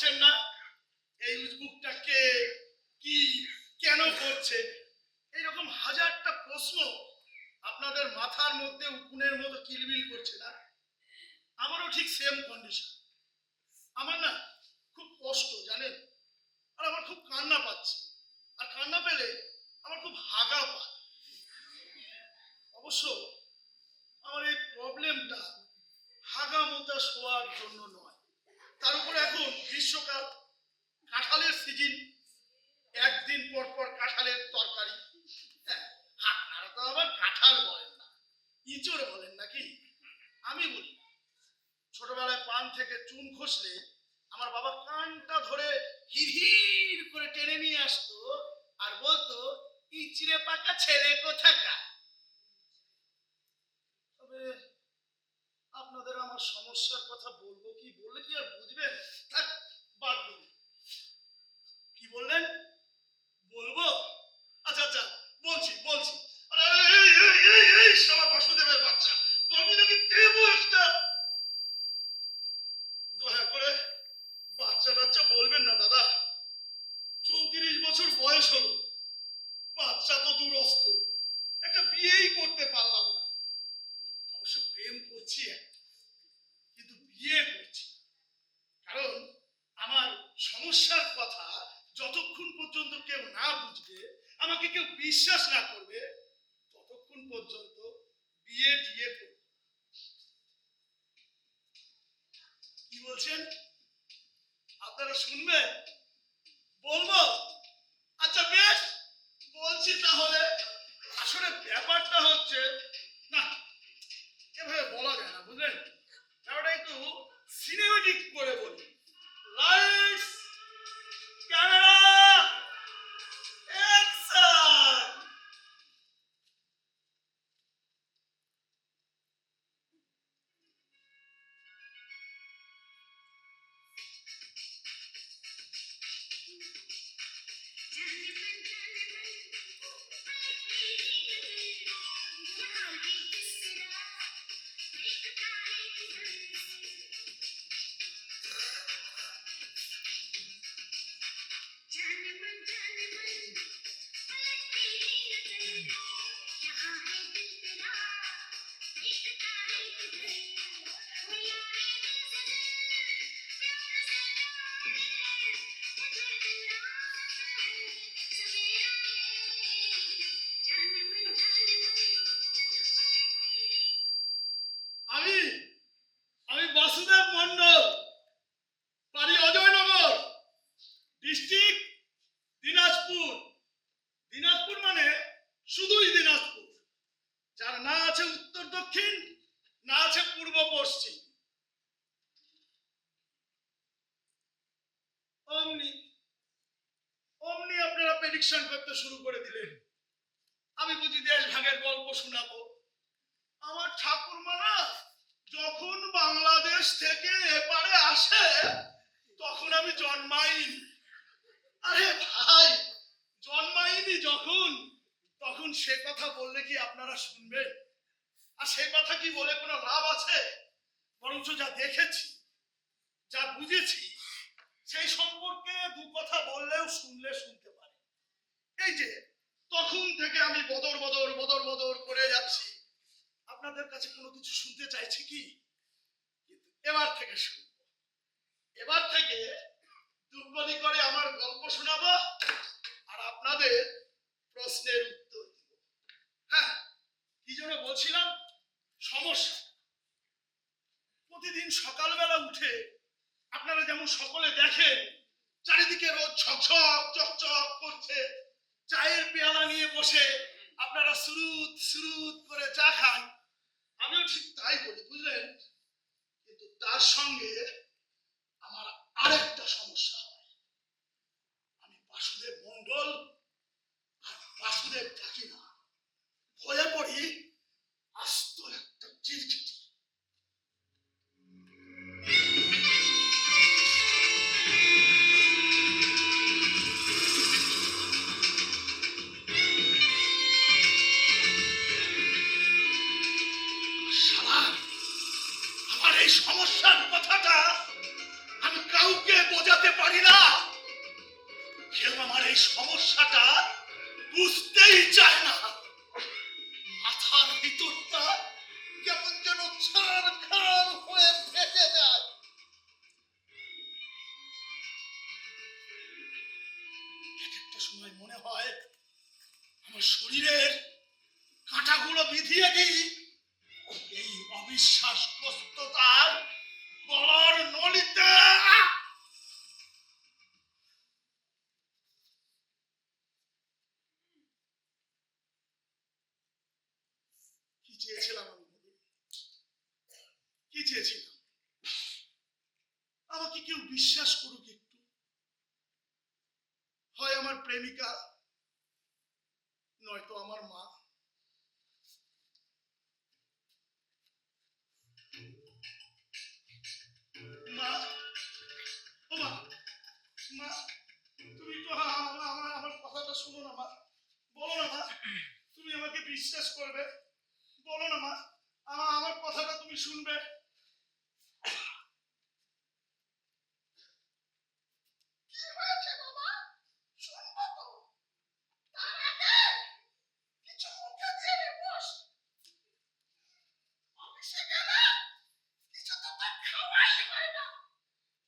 পারছেন না এই উজবুকটাকে কি কেন করছে, এইরকম হাজারটা প্রশ্ন আপনাদের মাথার মধ্যে উকুনের মতো কিলবিল করছে না? আমারও ঠিক সেম কন্ডিশন। আমার না খুব কষ্ট জানেন, আর আমার খুব কান্না পাচ্ছে, আর কান্না পেলে আমার খুব হাগা পায়। অবশ্য আমার এই প্রবলেমটা হাগা মোতা শোয়ার জন্য নয়, তার উপরে এখন গ্রীষ্মকাল, কাঁঠালের সিজন, একদিন পর পর কাঁঠালের তরকারি। হ্যাঁ, আপনারা তো আবার কাঁঠাল বলেন না, ইঁচড় বলেন নাকি? আমি বলি ছোটবেলায় পান থেকে চুন খসলে আমার বাবা কানটা ধরে হির করে টেনে নিয়ে আসতো আর বলতো, ইচড়ে পাকা ছেলে কোথাকার। তবে আপনাদের আমার সমস্যার কথা বলবো কি, বললে কি আর বুঝবেন? থাক, বাদ দিন। কি বললেন? বলবো? আচ্ছা আচ্ছা, বলছি বলছি। এই শালা বাসুদেবের বাচ্চা, আমি নাকি দেবো একটা। দয়া করে বাচ্চা টাচ্চা বলবেন না দাদা। 34 বছর বয়স হলো, বাচ্চা তো দূরস্থ, একটা বিয়েই করতে পারলাম না। অবশ্য প্রেম করছি একটা, কিন্তু বিয়ে করছি, কারণ আমার সমস্যার কথা যতক্ষণ পর্যন্ত কেউ না বুঝবে, আমাকে কেউ বিশ্বাস না করবে, ততক্ষণ পর্যন্ত বিয়ে টিয়ে করব। কি বলছেন? আপনারা শুনবেন? বলবো? আচ্ছা বেশ, বলছি তাহলে। আসলে ব্যাপারটা হচ্ছে, না এভাবে বলা যায় না বুঝলেন, ব্যাপারটা একটু সিনেমেটিক করে বলি। Lights, camera, action. আমি আমি বাসুদেব মন্ডল, বাড়ি অজয়নগর, ডিস্ট্রিক্ট দিনাজপুর। দিনাজপুর মানে শুধুই দিনাজপুর, যার না আছে উত্তর দক্ষিণ, না আছে পূর্ব পশ্চিম। অমনি অমনি আপনারা প্রেডিকশন করতে শুরু করে দিলেন। আমি বুঝি দেশ ভাগের গল্প শোনাবো। আমার ঠাকুরমা না যখন বাংলাদেশ থেকে এপারে আসে, তখন আমি জন্মাইনি। আরে ভাই, জন্মাইনি যখন, তখন সে কথা বললে কি আপনারা শুনবেন? আর সে কথা কি বলে কোনো লাভ আছে? বরঞ্চ যা দেখেছি, যা বুঝেছি, সেই সম্পর্কে দু কথা বললেও শুনলে শুনতে পারে। এই যে তখন থেকে আমি বদর বদর বদর বদর করে যাচ্ছি, আপনাদের কাছে কোনো কিছু শুনতে চাইছি কি? কিন্তু এবার থেকে শুনবো, এবার থেকে দুর্গতি করে আমার গল্প শোনাবো, আর আপনাদের প্রশ্নের উত্তর দিব। হ্যাঁ, কি যেন বলছিলাম, সমস্যা। প্রতিদিন সকালবেলা উঠে আপনারা যেমন সকলে দেখেন চারিদিকে রোদ ঝকঝক চকচক করছে, চায়ের পেয়ালা নিয়ে বসে আপনারা সুরুত সুরুত করে চা খান, আমিও ঠিক তাই করি বুঝলেন। কিন্তু তার সঙ্গে আমার আরেকটা সমস্যা হয়। আমি বাসুদেব মন্ডল আর বাসুদেব থাকি না, হয়ে পড়ি আস্ত একটা চিরচিটি। সমস্যার কথাটা আমি কাউকে বোঝাতে সময় মনে হয় আমার শরীরের কাঁটাগুলো বিধিয়ে দিই এই অবিশ্বাসগ্রস্ততার গলার নলিতে। কি চেয়েছিলাম আমি? কি চেয়েছিলাম? আমাকে কেউ বিশ্বাস করুক একটু, হয় আমার প্রেমিকা নয়তো আমার মা। মা, ও মা, মা, তুমি তো আমার কথাটা শুনো না মা। বলো না মা, তুমি আমাকে বিশ্বাস করবে। বলো না মা, আমার কথাটা তুমি শুনবে। কি হয়েছে বাবা? শুনবো তো। তার আগে কিছু মুখে দিয়ে নে বস। অফিসে গেলে কিছু তো তার খাওয়াই হয় না।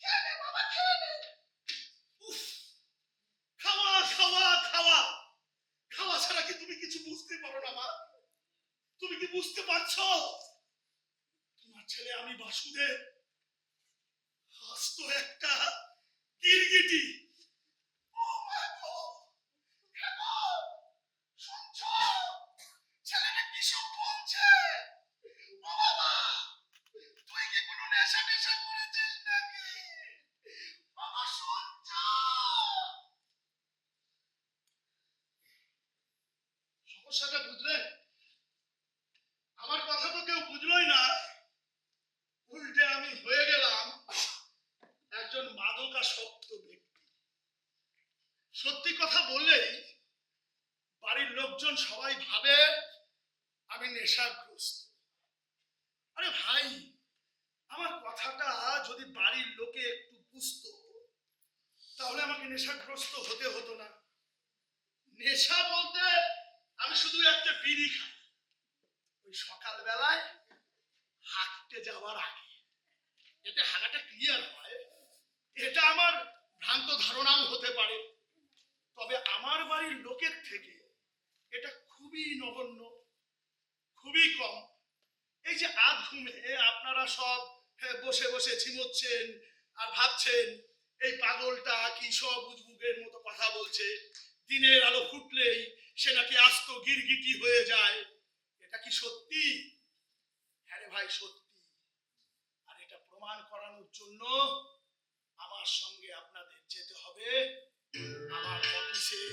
খেয়ে নে বাবা, খেয়ে নে। উফ, খাওয়া খাওয়া খাওয়া খাওয়া ছাড়া কি তুমি কিছু বুঝতে পারো না মা? তুমি কি বুঝতে পারছো তোমার ছেলে আমি বাসুদেব হাসত একটা গিরগিটি। ও মা গো, হ্যালো, শুনছো? ছেলেটা কি সব বলছে? ও বাবা, তুই কি কোনো নেশা টেশা করেছিস নাকি? বাবা শুনছো? সমস্যাটা বুঝলে? আমার কথা তো কেউ বুঝলোই না। উল্টে আমি হয়ে গেলাম একজন মাদকাসক্ত ব্যক্তি। সত্যি কথা বললেই বাড়ির লোকজন সবাই ভাবে আমি নেশাগ্রস্ত। আরে ভাই, আমার কথাটা যদি বাড়ির লোকে একটু বুঝতো তাহলে আমাকে নেশাগ্রস্ত হতে হতো না। নেশা বলতে আমি শুধু একটা বিড়ি খাই, ওই সকাল বেলায় হাঁটতে যাওয়ার আগে। এতে হাগাটা ক্লিয়ার হয়। এটা আমার ভ্রান্ত ধারণাও হতে পারে, তবে আমার বাড়ির লোকের থেকে এটা খুবই নগণ্য, খুবই কম। এই যে আধ ঘুমে আপনারা সব বসে বসে ঝিমোচ্ছেন আর ভাবছেন এই পাগলটা কি সব উজবুকের মতো কথা বলছে, দিনের আলো ফুটলেই সে নাকি আস্ত গিরগিটি হয়ে যায়, এটা কি সত্যি? হ্যাঁ রে ভাই, সত্যি। আর এটা প্রমাণ করানোর জন্য আমার সঙ্গে আপনাদের যেতে হবে আমার অফিসে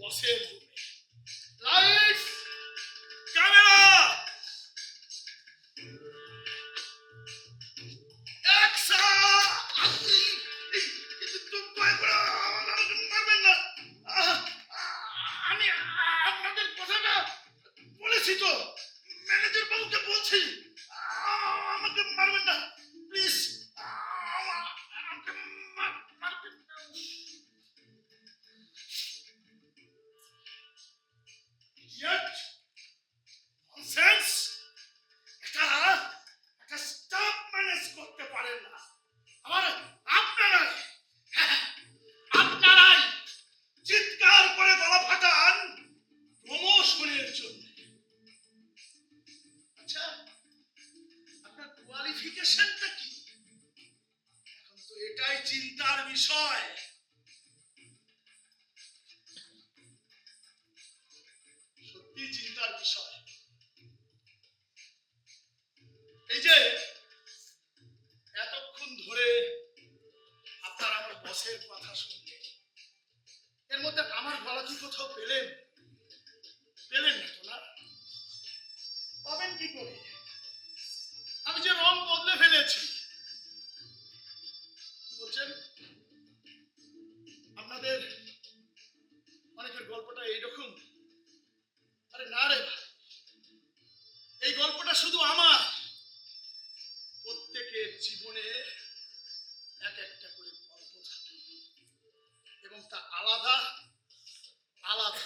বসের রুমে। লাইটস, ক্যামেরা, আমি আপনাদের কথাটা বলেছি তো, ম্যানেজার বাবুকে বলছি আমাকে মারবেন না প্লিজ। আমাকে মারবেন না। Yet, nonsense! একটা স্টাফ ম্যানেজ করতে পারেন না। আমার আপনারাই, হ্যাঁ, আপনারাই চিৎকার করে গলা ফাটান প্রমোশনের জন্য। আচ্ছা, আপনার কোয়ালিফিকেশনটা কি? এখন তো এটাই চিন্তার বিষয়। সত্যি চিন্তার বিষয়। এই যে এতক্ষণ ধরে আপনারা আমার বসের কথা শুনলেন, এর মধ্যে আমার গলা কি কোথাও পেলেন? পেলেন না তো? না, পাবেন কি করে? আমি যে রং বদলে ফেলেছি। বলছেন আপনাদের অনেকের গল্পটা এইরকম? আরে না রে ভাই, এই গল্পটা শুধু আমার। প্রত্যেকের জীবনে এক একটা করে গল্প থাকে এবং তা আলাদা আলাদা।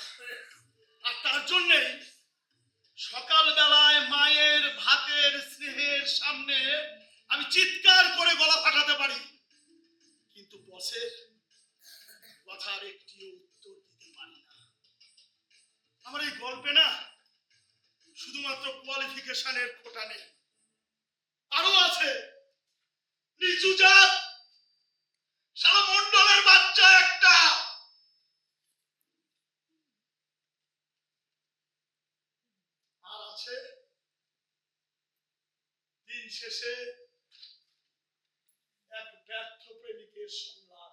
আর তার জন্যেই সকালবেলায় মায়ের ভাতের স্নেহের সামনে আমি চিৎকার করে গলা ফাটাতে পারি, কিন্তু বসের কথার একটিও উত্তর দিতে আমার এই গল্পে না শুধুমাত্র কোয়ালিফিকেশনের খোঁটা নেই, আরো আছে নিচু জাত শালা মন্ডলের বাচ্চা একটা। আর আছে দিন শেষে এক ব্যর্থ প্রেমিকের সংলাপ,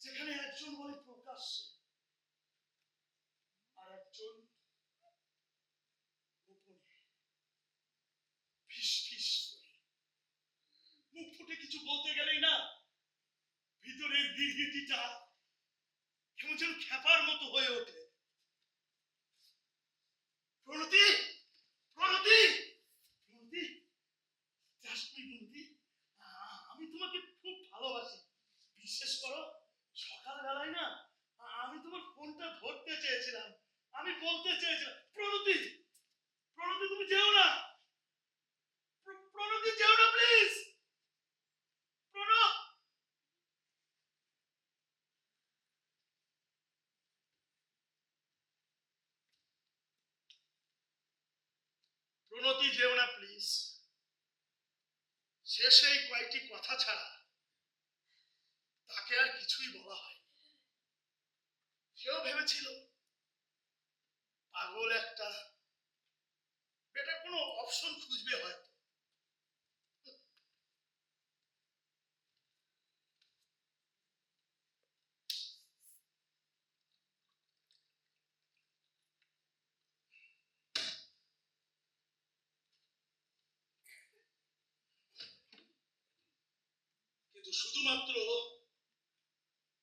যেখানে একজন বলে প্রকাশ্যে আর একজন গোপনে ফিস ফিস করে। মুখ ফুটে কিছু বলতে গেলেই না ভিতরের গিরগিটিটা কেমন যেন খ্যাপার মতো হয়ে ওঠে। প্রণতি, প্রণতি, প্রণতি, যাসনি প্রণতি, আমি তোমাকে খুব ভালোবাসি। বিশ্বাস করো, সকালবেলায় না আমি তোমার ফোনটা ধরতে চেয়েছিলাম, আমি বলতে চেয়েছিলাম প্রণতি, প্রণতি তুমি যেও না, প্রণতি যেও না প্লিজ, প্রণব। প্রণতি যেও না প্লিজ, শেষে এই কয়েকটি কথা ছাড়া তাকে আর কিছুই বলা হয়। সেও ভেবেছিল পাগল একটা বেটা কোনো অপশন খুঁজবে হয়তো। কিন্তু শুধুমাত্র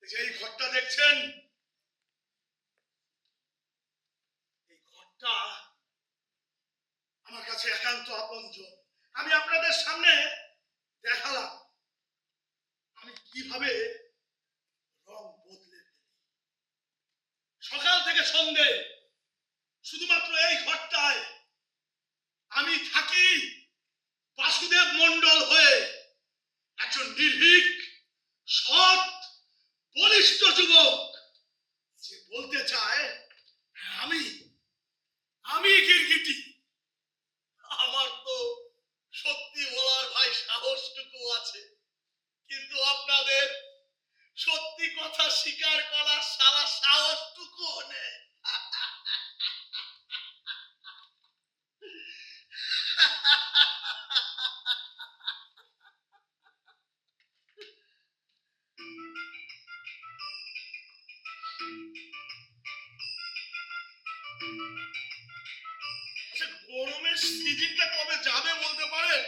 যে এই ঘরটা দেখছেন, এই ঘরটা আমার কাছে একান্ত আপনজন। আমি আপনাদের সামনে দেখালাম আমি কিভাবে রং বদলে ফেলি। সকাল থেকে সন্ধে শুধুমাত্র এই ঘরটায় আমি থাকি বাসুদেব মণ্ডল হয়ে, একজন নির্ভীক সৎ বলিষ্ঠ যুবক যে বলতে চায় আমি আমি গিরগিটি। আমার তো সত্যি বলার ভাই সাহসটুকু আছে, কিন্তু আপনাদের সত্যি কথা স্বীকার করার সারা সাহসটুকুও নেই। আচ্ছা, গরমের সিজনটা কবে যাবে বলতে পারেন?